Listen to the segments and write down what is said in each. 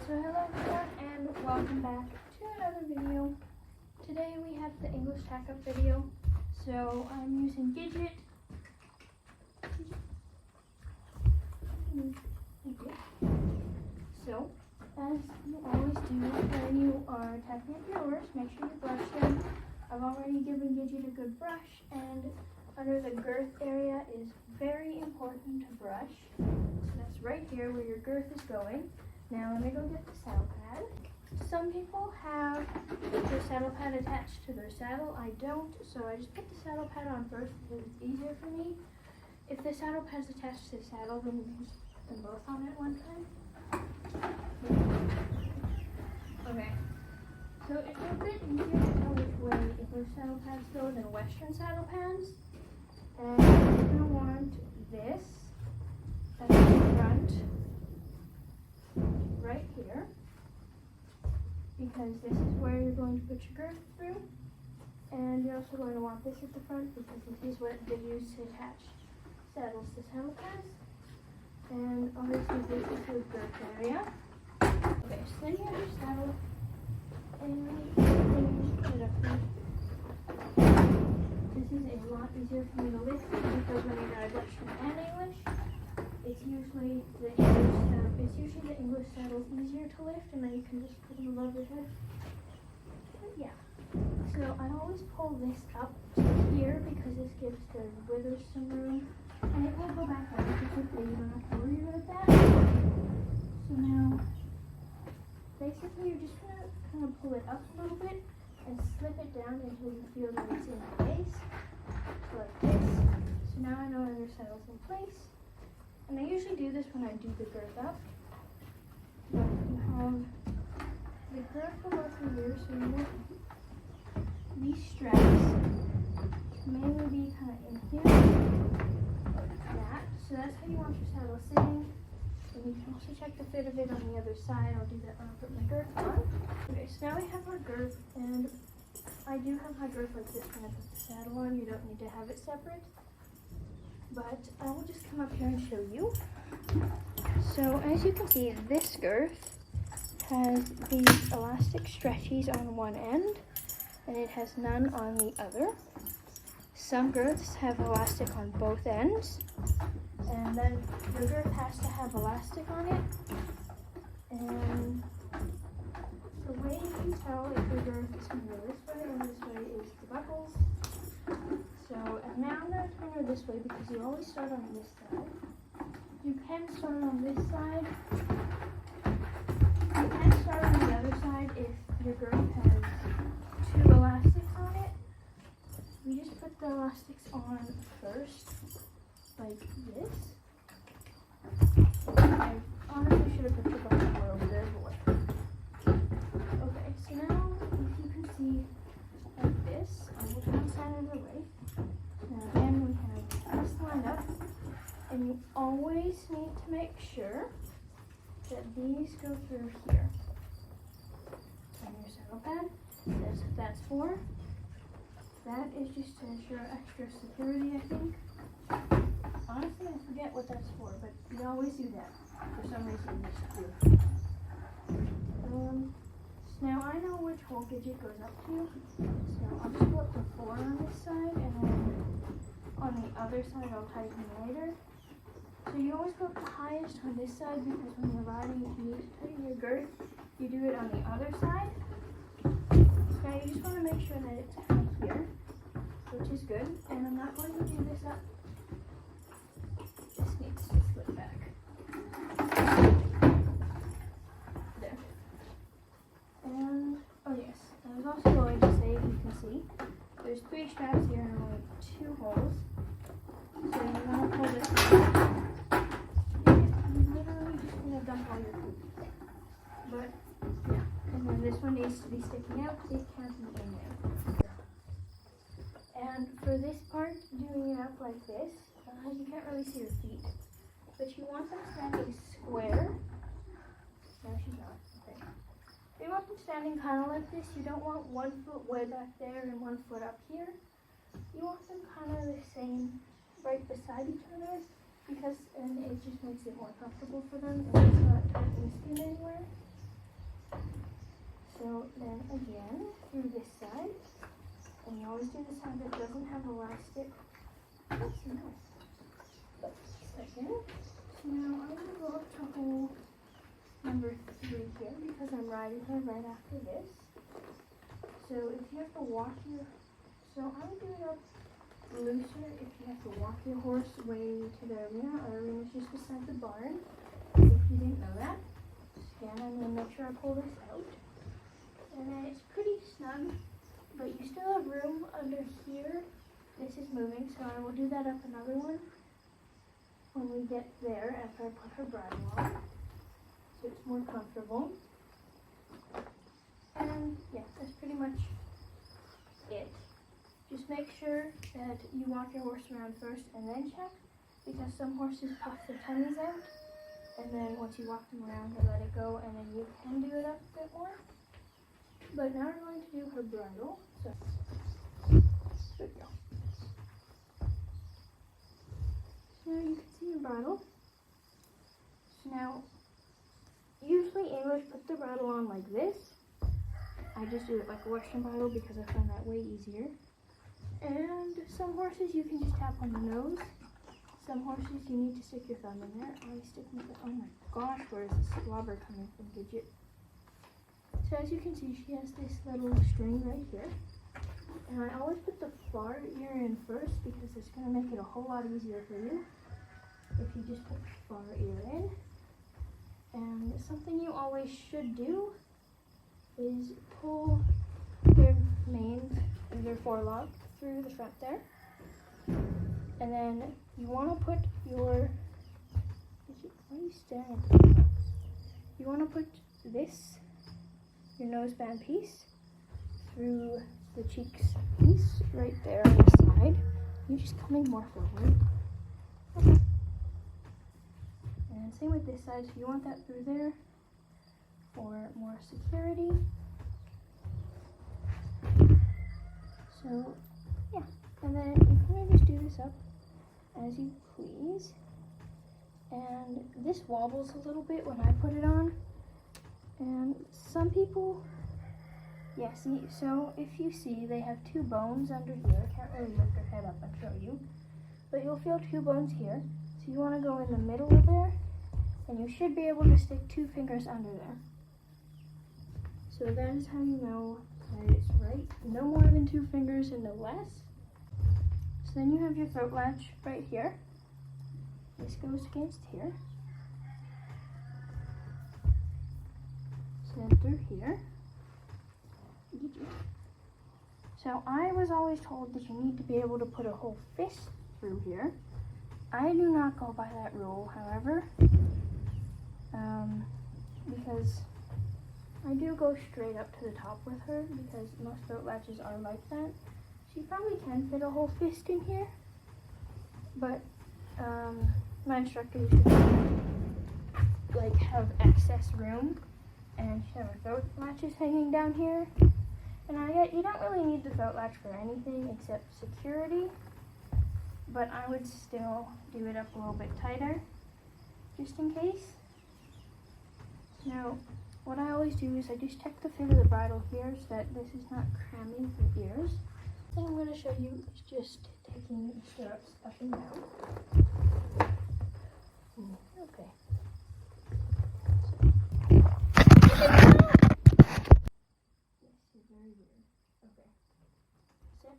So hello everyone and welcome back to another video. Today we have the English tack up video. So I'm using Gidget. So as you always do when you are tacking up your oars, make sure you brush them. I've already given Gidget a good brush, and under the girth area is very important to brush. So that's right here where your girth is going. Now let me go get the saddle pad. Some people have their saddle pad attached to their saddle. I don't, so I just put the saddle pad on first because it's easier for me. If the saddle pad's attached to the saddle, then you can put them both on at one time. Okay, so it's a bit easier to tell which way English saddle pads go than Western saddle pads. And you're going to want this at the front, right here, because this is where you're going to put your girth through. And you're also going to want this at the front because this is what they use to attach saddles to saddle pads. And obviously this is your girth area. Okay, so then you have your saddle, and then you just put it up here. This is a lot easier for me to lift because when you're not Western and English, it's usually the English saddle easier to lift, and then you can just put them above your head. But yeah, so I always pull this up to here because this gives the withers some room, and it will go back out quickly. You don't have to worry about that. So now, basically, you're just gonna kind of pull it up a little bit and slip it down until you feel that it's in place. So like this. So now I know your saddle's in place. And I usually do this when I do the girth up. But you have the girth will go through here, so you want these straps to mainly be kind of in here, like that. So that's how you want your saddle sitting. And you can also check the fit of it on the other side. I'll do that when I put my girth on. Okay, so now we have our girth, and I do have my girth like this when I put the saddle on. You don't need to have it separate. But I will just come up here and show you. So as you can see, this girth has these elastic stretchies on one end, and it has none on the other. Some girths have elastic on both ends, and then the girth has to have elastic on it. And the way you can tell if the girth is going to go this way or this way is the buckles. So, and now I'm going to turn her this way because you always start on this side. You can start on this side. You can start on the other side if your girth has two elastics on it. We just put the elastics on first, like this. I honestly should have put the buckle more over there, but whatever. Okay, so now if you can see like this, I will turn side of the way. Now again, we have this lined up, and you always need to make sure that these go through here. And your saddle pad, that's what that's for. That is just to ensure extra security, I think. Honestly, I forget what that's for, but you always do that. For some reason, you just do. So now I know which hole Gidget goes up to. So I'll just go up to 4 on this side, and then on the other side I'll tighten later. So you always go up the highest on this side because when you're riding, if you need to tighten your girth, you do it on the other side. Now you just want to make sure that it's kind of here, which is good. And I'm not going to do this up. This needs to slip back. There. And, oh yes, I was also going to say, if you can see, there's 3 straps here and only 2 holes. So you're going to pull this out. You're literally just going to dump all your food. But, yeah. And then this one needs to be sticking out. It can't be in there. And for this part, doing it up like this, you can't really see your feet. But you want them standing square. No, she's not. Okay. You want them standing kind of like this. You don't want 1 foot way back there and 1 foot up here. You want them kind of the same right beside each other because and it just makes it more comfortable for them and it's not tightening skin anywhere. So then again, through this side, and you always do the side that doesn't have elastic. That's nice. Second. So now I'm going to go up to hole number 3 here because I'm riding her right after this. So if you have to walk so I would do it up looser if you have to walk your horse way to the arena. Our arena is just beside the barn. If you didn't know that. Again, I'm going to make sure I pull this out. And then it's pretty snug, but you still have room under here. This is moving, so I will do that up another one when we get there after I put her bridle on, so it's more comfortable. And yeah, that's pretty much it. Just make sure that you walk your horse around first and then check, because some horses puff their tummies out, and then once you walk them around, they let it go, and then you can do it up a bit more. But now we're going to do her bridle. So there we go. So now you can see your bridle. So now, usually English put the bridle on like this. I just do it like a Western bridle because I find that way easier. And some horses you can just tap on the nose. Some horses you need to stick your thumb in there. I stick my thumb. Oh my gosh, where is the slobber coming from, Gidget? So as you can see, she has this little string right here. And I always put the far ear in first because it's going to make it a whole lot easier for you if you just put the far ear in. And something you always should do is pull their mane and their forelock through the front there. And then you want to put your, why are you staring at me? You want to put this, your noseband piece, through the cheeks piece right there on the side. You're just coming more forward. Okay. And same with this side, so you want that through there for more security. So yeah, and then you kind of just do this up as you please. And this wobbles a little bit when I put it on. And some people, yeah, see, so if you see, they have 2 bones under here. I can't really lift her head up and show you. But you'll feel 2 bones here. So you want to go in the middle of there. And you should be able to stick 2 fingers under there. So that is how you know that it's right. No more than 2 fingers and no less. So then you have your throat latch right here. This goes against here. So then through here. So I was always told that you need to be able to put a whole fist through here. I do not go by that rule, however, because I do go straight up to the top with her because most throat latches are like that. She probably can fit a whole fist in here, but my instructor used to like have excess room, and she had her throat latches hanging down here. And you don't really need the throat latch for anything except security, but I would still do it up a little bit tighter, just in case. Now, what I always do is I just check the fit of the bridle here so that this is not cramming the ears. What I'm going to show you is just taking the stirrups up and down. Okay. Very weird. Okay. Sit.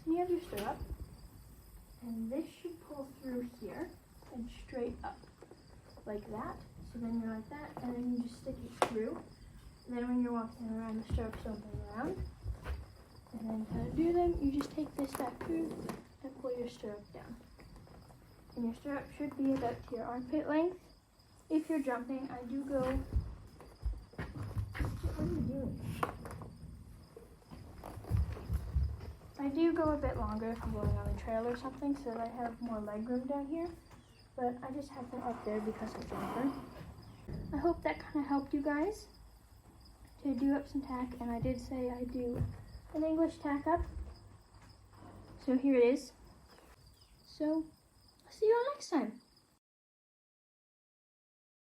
So you have your stirrup, and this should pull through here and straight up like that. So then you're like that, and then you just stick it through. And then when you're walking around, the stirrups don't bring around. And then to do them, you just take this back through and pull your stirrup down. And your stirrup should be about to your armpit length. If you're jumping, I do go... What are you doing? I do go a bit longer if I'm going on the trail or something so that I have more leg room down here. But I just have them up there because I'm a jumper. I hope that kind of helped you guys to do up some tack. And I did say I do an English tack up. So here it is. So... see you all next time.